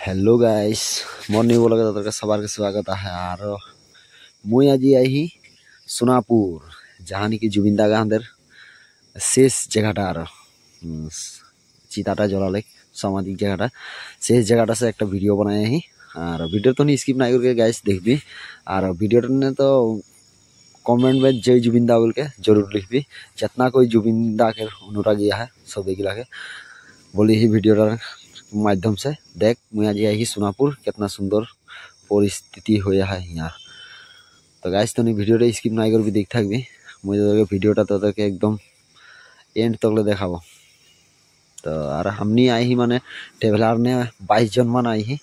hello guys morning बोला के सबार के स्वागत है यार मुई आज आई सोनापुर जहाँ कि जुबिंदा गाँधर शेष जगहटा चिताटा जलाले सामाजिक जगहटा शेष जगहटा से एक भिडियो बनाया ही और भिडियो तो नहीं स्किप ना करके गाइस देखबी और भिडियो ने तो कमेंट में जय जुबिंदा बोल के जरूर लिखबी जितना कोई जुबिंदा के अनुरागी है सब गिला के बोली ही भिडियो माध्यम से देख मुझे आज आई सोनापुर कितना सुंदर परिस्थिति होया है यहाँ तो गाइस तो नहीं भिडियो स्किप ना कर भी देख थकबी मुझे भिडियो तो एकदम एंड तक देखा तो और हमनी आई ही माने ट्रेवलर ने 22 जन मन आई ही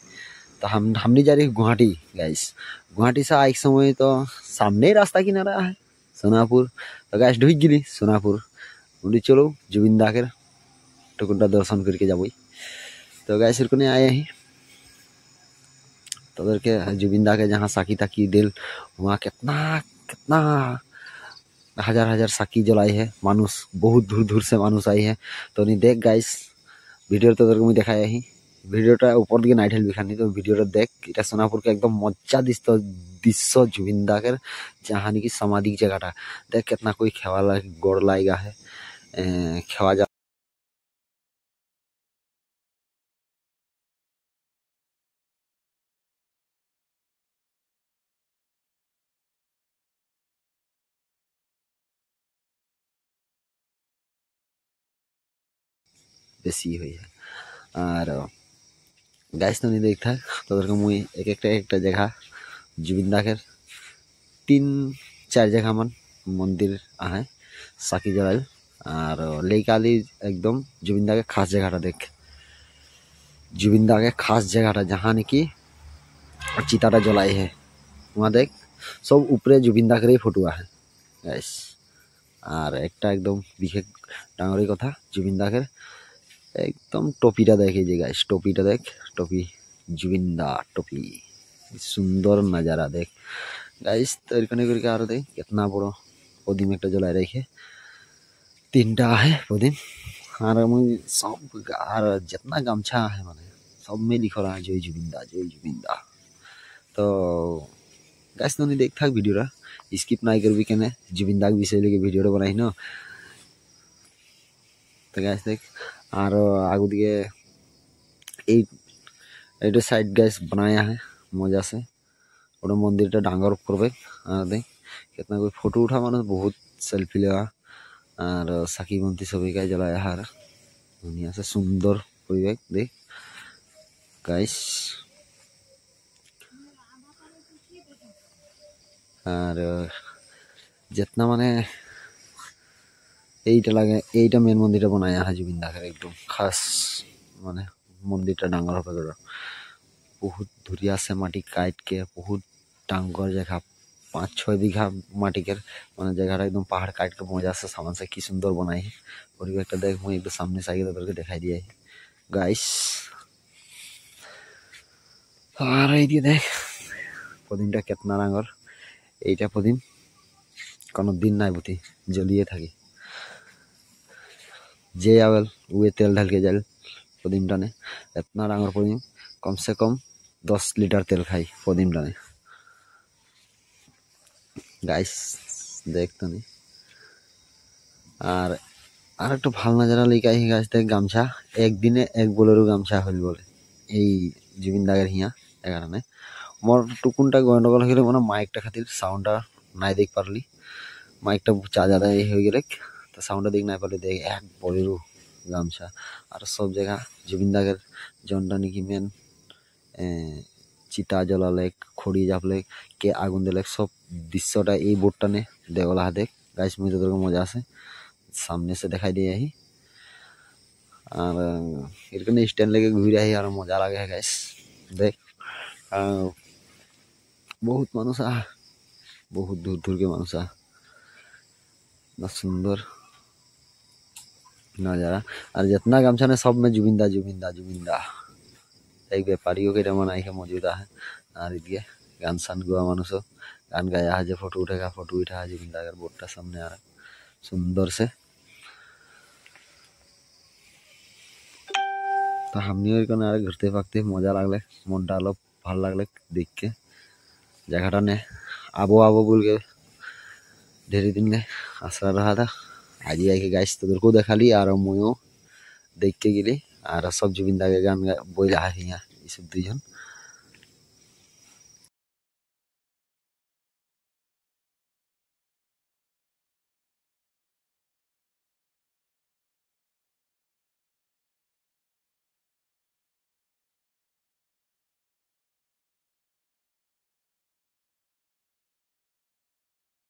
तो हमनी जा रही गुवाहाटी गाइस गुवाहाटी से आई समय तो सामने ही रास्ता किनारा है सोनापुर तो गाइस ढुक गई सोनापुर बोली चलो जुबिंदा के टुकुंडा दर्शन करके जाबई तो गाइस ने आए ही तो के जुबिंदा के जहाँ साकी ताकी दिल वहाँ कितना कितना हजार हजार साकी जलाई है मानुष बहुत दूर दूर से मानुष आई है तो नहीं देख गाइस भिडियो तो मुझे देखाया ही भिडियोटा ऊपर दिखे नाइट हेल बिखानी तो भिडियो देख इटा सोनापुर के एकदम मजा दृश्य जुबिंदा के जहाँ कि समाधि जगहटा देख कितना कोई खेवा गोड़ लाएगा है खेवा जा बेसी हुई है और गाइस तो नहीं देखता तो मुई एक जगह जुबिंदा के 3-4 जगह मन मंदिर आहे साकी जलाल और लेकाली एकदम जुबिंदा के खास जगहटा देख जुबिंदा के खास जगहटा जहाँ नाकि चिताटा जलाई है वहाँ देख सब ऊपरे जुबिंदा के फोटो है गाइस और एक एकदम विशेष डांगरी कथा जुबिंदा के एकदम टोपीटा देखे गाइस टोपीटा देख टोपी जुबिंदा टोपी सुंदर नज़ारा देख गाइस तो करके और देख कितना बड़ो पदिम एक जलाई रखे 3टा है पदिम और मुझे सब और जितना गमछा है माने सब में लिख रहा है जय जुबिंदा तो गाइस तो नहीं देख था भिडियो स्किप ना कर भी केने जुबिंदा के विषय लेके भिडियो बनाई न तो गाइस देख और आगु दिए एट साइड गैस बनाया है मजा से और मंदिर डांगर करबे और देख कितना कोई फोटो उठा मानो बहुत सेल्फी लेवा और साकी बंती सभी का जलाया है दुनिया से सुंदर परिवेश देख गाइस और जितना माने এইটা লাগে এইটা মেন মন্দিরটা बनाया है जुबिंदा के एकदम खास माने मंदिर डांगर হবে बहुत धुरिया से माटी काट के बहुत डांगर जगह 5-6 बीघा माटी के माने जगह एकदम पहाड़ काट के मजा से सामान से की सुंदर बनाई है परिवेश देख मुझे एकदम सामने से आगे तो दिखाई दिया है गाइस और ये देख पदिमटा कितना डांगर এইটা पदिम कोनो दिन ना बुती जलिए थी जे आवल वे तेल ढाल के जाल पदिमटा ने इतना डांगर पदिम कम से कम 10 लीटर तेल खाई पदिमटा ने गाइस देख तो नहीं और एक ভাল नजारा लेके आई गाइस देख गामछा एक दिने एक बोलेरो गामछा हल बोले এই जुबिंदागेर हिया एखाने मोर टुकुनटा गंडगोल हो गए माइकटा खातिर साउंडटा नाई देख पारली माइकटा चार्जर हो गए तो साउंडटा देख ना पारली देख एक बोलेरो गामछा और सब जगह जुबिंदागेर जनटा नाकि मेन चिता जलाले खड़ी जापले के आगुन दिले सब दृश्यटा ये बोर्डटा ने देवला देख गाइस मुझे तो मजा से सामने से दिखाई दिए ही और इरकने स्टैंड लेके घूर आई और मजा लगे है गाइस देख बहुत मानुष बहुत दूर दूर के मानुष ना सुंदर नजारा और जितना गमछा ने सब में जुबिंदा जुबिंदा जुबिंदा एक व्यापारियों के बनाई है मौजूदा है और इधर गान सान गुआ मानुष गान गाया है जो फोटो उठा है जुबिंदा का बोर्डटा सामने आ रहा सुंदर से তো আপনিও এখানে আর ঘুরতে পাকতে মজা লাগলে মনটা আলো ভালো লাগলে দেখকে জায়গাটা নে আবো আবো বলকে ঢেরি দিন নে আসরা रहा था आज ही आके गाइस তোদেরকেও দেখালি আর মইও দেখতে গেলি আর সব জুবিন দাকে গান বইলা আছে यहाँ ये सब দুইজন